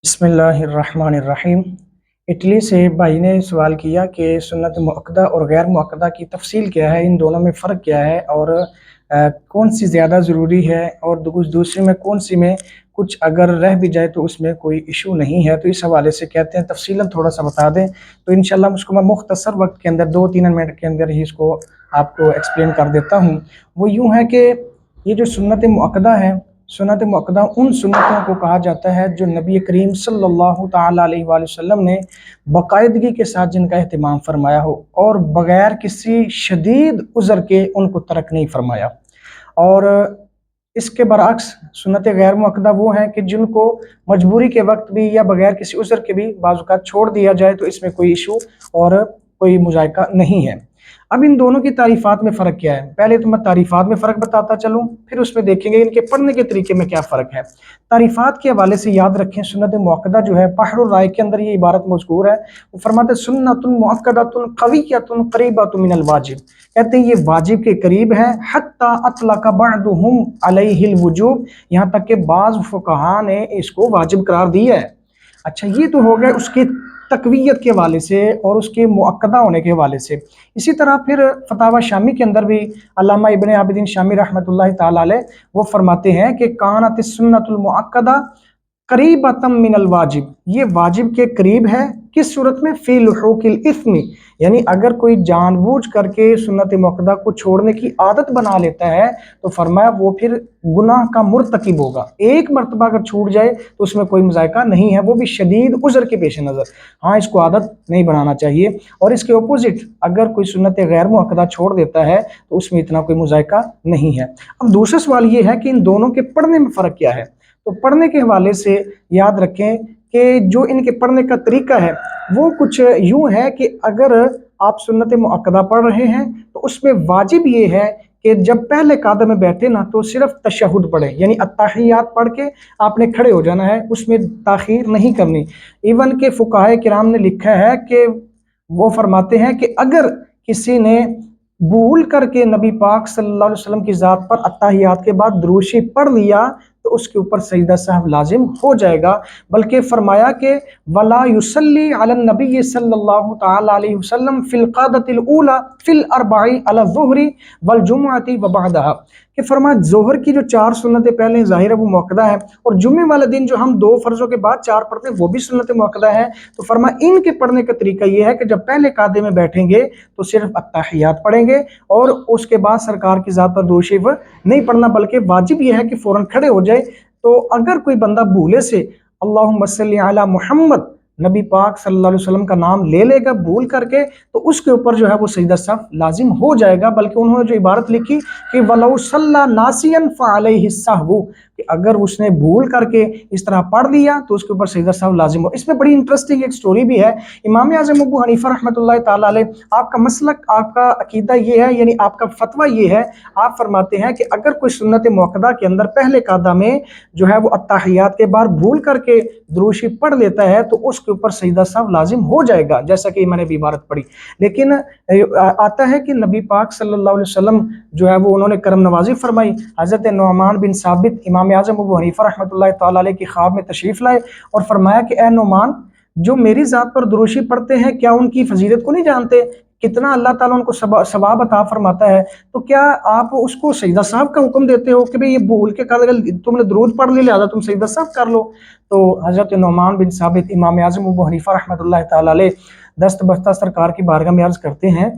बिस्मिल्लाहिर्रहमानिर्रहीम। इटली से भाई ने सवाल किया कि सुन्नत मुअक्कदा और गैर मुअक्कदा की तफसील क्या है, इन दोनों में फ़र्क क्या है और कौन सी ज़्यादा ज़रूरी है और कुछ दूसरे में कौन सी में कुछ अगर रह भी जाए तो उसमें कोई इशू नहीं है। तो इस हवाले से कहते हैं तफसीलन थोड़ा सा बता दें तो इंशाल्लाह उसको मैं मुख्तसर वक्त के अंदर 2-3 मिनट के अंदर ही इसको आपको एक्सप्लेन कर देता हूँ। वो यूँ है कि ये जो सुन्नत मुअक्कदा है, सुन्नत मुअक्कदा उन सुन्नतों को कहा जाता है जो नबी करीम सल्लल्लाहु ताला अलैहि वसल्लम ने बाकायदगी के साथ जिनका एहतमाम फरमाया हो और बग़ैर किसी शदीद उज़र के उनको तर्क नहीं फरमाया। और इसके बरअक्स सुन्नत गैर मुअक्कदा वो हैं कि जिनको मजबूरी के वक्त भी या बग़ैर किसी उज़र के भी बाज़ औक़ात छोड़ दिया जाए तो इसमें कोई इशू और कोई मुज़ायका नहीं है। अब इन दोनों की तारीफ़ात में फ़र्क क्या है, पहले तो मैं तारीफ़ात में फ़र्क बताता चलूँ, फिर उसमें देखेंगे इनके पढ़ने के तरीके में क्या फ़र्क है। तारीफ़ात के हवाले से याद रखें, सुन्नत मुअक्कदा जो है बहरुर राय के अंदर ये इबारत मज़कूर है। वो फरमाते सुन्नतुन मुअक्कदतुन क़विय्यतुन क़रीबतुन मिनल वाजिब, कहते हैं ये वाजिब के करीब है। हत्ता अतलक़ बअदुहुम अलैहिल वुजूब, यहाँ तक कि बाज़ फ़ुक़हा ने इसको वाजिब करार दिया है। अच्छा, ये तो हो गया उसकी तक़वियत के हवाले से और उसके मुअक्कदा होने के हवाले से। इसी तरह फिर फतावा शामी के अंदर भी अल्लामा इब्न आबिदीन शामी रहमतुल्लाहि ताला अलैह वो फरमाते हैं कि कानतिस सुन्नतुल मुअक्कदा करीबतम मिनल वाजिब, ये वाजिब के करीब है। किस सूरत में? फी लुहूकिल इस्मी, यानी अगर कोई जानबूझ करके सुन्नत मुअक्कदा को छोड़ने की आदत बना लेता है तो फरमाया वो फिर गुनाह का मुर्तकिब होगा। एक मरतबा अगर छूट जाए तो उसमें कोई मज़ायका नहीं है, वो भी शदीद उज़र के पेश नज़र। हाँ, इसको आदत नहीं बनाना चाहिए। और इसके अपोजिट अगर कोई सुन्नत गैर मुअक्कदा छोड़ देता है तो उसमें इतना कोई मज़ायका नहीं है। अब दूसरा सवाल ये है कि इन दोनों के पढ़ने में फ़र्क क्या है। तो पढ़ने के हवाले से याद रखें कि जो इनके पढ़ने का तरीका है वो कुछ यूँ है कि अगर आप सुन्नत मुअक्कदा पढ़ रहे हैं तो उसमें वाजिब ये है कि जब पहले कादम में बैठे ना तो सिर्फ तशहुद पढ़ें, यानी अत्तहियात पढ़ के आपने खड़े हो जाना है, उसमें ताख़ीर नहीं करनी। इवन के फ़ुक़हाए किराम ने लिखा है कि वो फरमाते हैं कि अगर किसी ने भूल करके नबी पाक सल्लल्लाहु अलैहि वसल्लम की ज़ात पर अत्तहियात के बाद दुरूशी पढ़ लिया तो उसके ऊपर सजदा सहव लाजिम हो जाएगा। बल्कि फरमाया कि वला युसल्ली अलन नबी सल्लल्लाहु ताला अलैहि वसल्लम फिल क़ादतिल ऊला फिल अरबाई अला ज़ुहरी वल जुमुअती व बअदहा, कि फरमाया ज़ोहर की जो 4 सुन्नतें पहले ज़ाहिर है वो मुअक्कदा है और जुम्मे वाले दिन जो हम 2 फ़र्ज़ों के बाद 4 पढ़ते हैं वो भी सुन्नत मुअक्कदा है। तो फरमाया इनके पढ़ने का तरीका ये है कि जब पहले कादे में बैठेंगे तो सिर्फ अत्तहियात पढ़ेंगे और उसके बाद सरकार की ज़ात पर दुरूद शरीफ नहीं पढ़ना, बल्कि वाजिब यह है कि फ़ौरन खड़े हो जाए। तो अगर कोई बंदा भूले से अल्लाहुम्मा सल्ली अला मुहम्मद नबी पाक सल्लल्लाहु अलैहि वसल्लम का नाम ले लेगा भूल करके तो उसके ऊपर जो है वो सजदा सहव लाजिम हो जाएगा। बल्कि उन्होंने जो इबारत लिखी कि वलौ सल्ला नासियन फअलैहि सहवु, कि अगर उसने भूल करके इस तरह पढ़ लिया तो उसके ऊपर सजदा सहव लाजिम हो। इसमें बड़ी इंटरेस्टिंग एक स्टोरी भी है। इमाम आज़म अबू हनीफा रहमतुल्लाहि ताला अलैह, आपका मसलक, आपका अकीदा ये है, यानी आपका फतवा ये है, आप फरमाते हैं कि अगर कोई सुन्नत मुअक्कदा के अंदर पहले कादा में जो है वो अत्तहियात के बाद भूल करके दुरूद शरीफ पढ़ लेता है तो उसके ऊपर सजदा सहव लाजिम हो जाएगा, जैसा कि मैंने भी इबारत पढ़ी। लेकिन आता है कि नबी पाक सल्लल्लाहु अलैहि वसल्लम जो है वो उन्होंने करम नवाजी फरमाई। हज़रत नुमान बिन साबित इमाम आज़म अबू हनीफा रहमतुल्लाहि ताला अलैह की ख्वाब में तशरीफ़ लाए और फरमाया कि ए नुमान, जो मेरी ज़ात पर दुरूद शरीफ पढ़ते हैं क्या उनकी फजीलत को नहीं जानते, कितना अल्लाह ताला उनको सवाब अता फरमाता है, तो क्या आप उसको सजदा सहव का हुक्म देते हो कि भाई ये भूल के तुमने दुरूद पढ़ ली लिहाजा तुम सजदा सहव कर लो। तो हज़रत नुमान बिन साबित इमाम आज़म अबू हनीफा रहमतुल्लाहि ताला अलैह दस्त बस्ता सरकार की बारगाह में अर्ज़ करते हैं,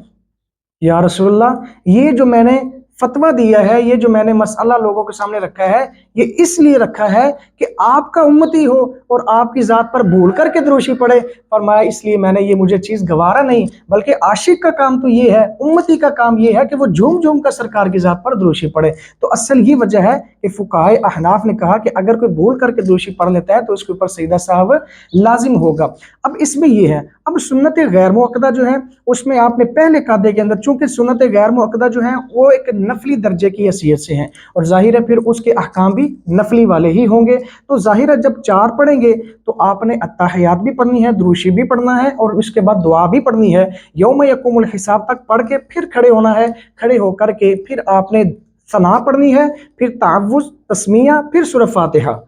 या रसूलल्लाह, ये जो मैंने फतवा दिया है, ये जो मैंने मसला लोगों के सामने रखा है, ये इसलिए रखा है कि आपका उम्मती हो और आपकी ज़ात पर भूल करके दुरूद शरीफ पढ़े। फरमाया इसलिए मैंने ये मुझे चीज़ गवारा नहीं, बल्कि आशिक का काम तो ये है, उम्मती का काम ये है कि वो झूम झूम कर सरकार की ज़ात पर दुरूद शरीफ पढ़े। तो असल ये वजह है कि फ़ुक़हाए अहनाफ ने कहा कि अगर कोई भूल करके दुरूद शरीफ पढ़ लेता है तो उसके ऊपर सजदा सहव लाजिम होगा। अब इसमें ये है, अब सुन्नत गैर मुअक्कदा जो है उसमें आपने पहले कादे के अंदर, चूंकि सुन्नत गैर मुअक्कदा जो है वो एक नफली दर्जे की हैसियत से हैं और जाहिर है फिर उसके अहकाम भी नफली वाले ही होंगे। तो जाहिर है जब 4 पढ़ेंगे तो आपने अत्तहियात भी पढ़नी है, दुरूद शरीफ भी पढ़ना है और उसके बाद दुआ भी पढ़नी है। यौम यक़ूमुल हिसाब तक पढ़ के फिर खड़े होना है, खड़े होकर के फिर आपने सना पढ़नी है, फिर तावुज़, तस्मिया, फिर सूरह फातिहा।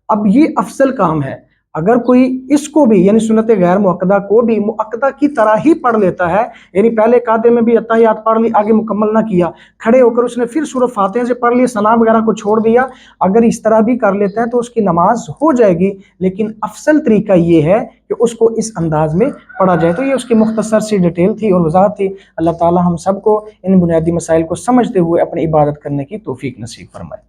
अब ये अफजल काम है। اگر کوئی اس کو بھی یعنی سنت غیر مؤکدہ کو بھی مؤکدہ کی طرح ہی پڑھ لیتا ہے، یعنی پہلے قاعدے میں بھی اتحیات پڑھ لی، آگے مکمل نہ کیا، کھڑے ہو کر اس نے پھر سورۃ فاتحہ سے پڑھ لی، سلام وغیرہ کو چھوڑ دیا، اگر اس طرح بھی کر لیتا ہے تو اس کی نماز ہو جائے گی، لیکن افضل طریقہ یہ ہے کہ اس کو اس انداز میں پڑھا جائے۔ تو یہ اس کی مختصر سی ڈیٹیل تھی اور وضاحت تھی۔ اللہ تعالی ہم سب کو ان بنیادی مسائل کو سمجھتے ہوئے اپنی عبادت کرنے کی توفیق نصیب فرمائے۔